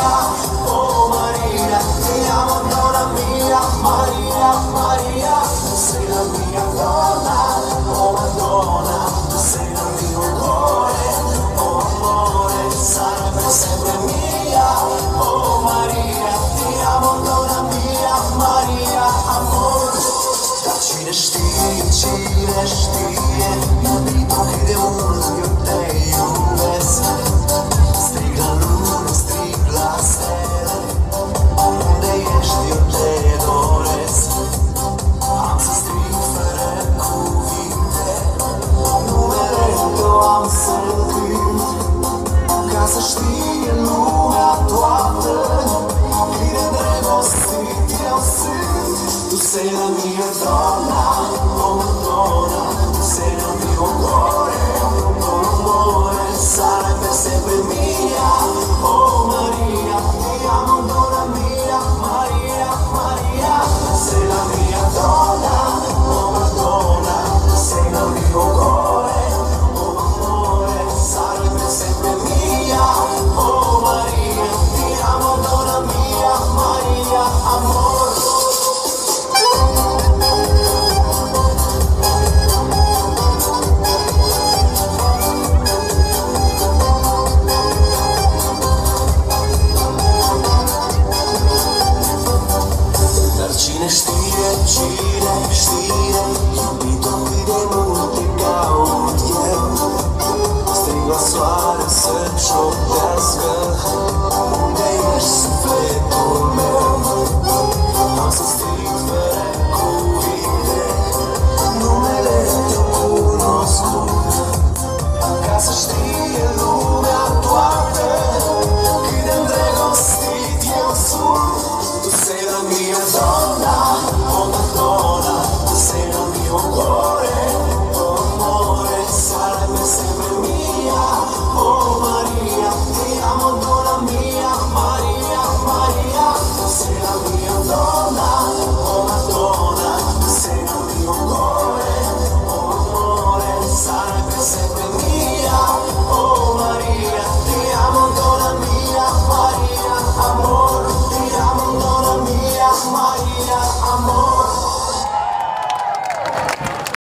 Maria, oh Maria, ti amo donna mia, Maria, Maria, sei la mia donna, oh Madonna, sei il mio cuore, oh amore, sarai per sempre mia, oh Maria, ti amo donna mia, Maria, amore. Da cine știe, mi-a venit ochii de un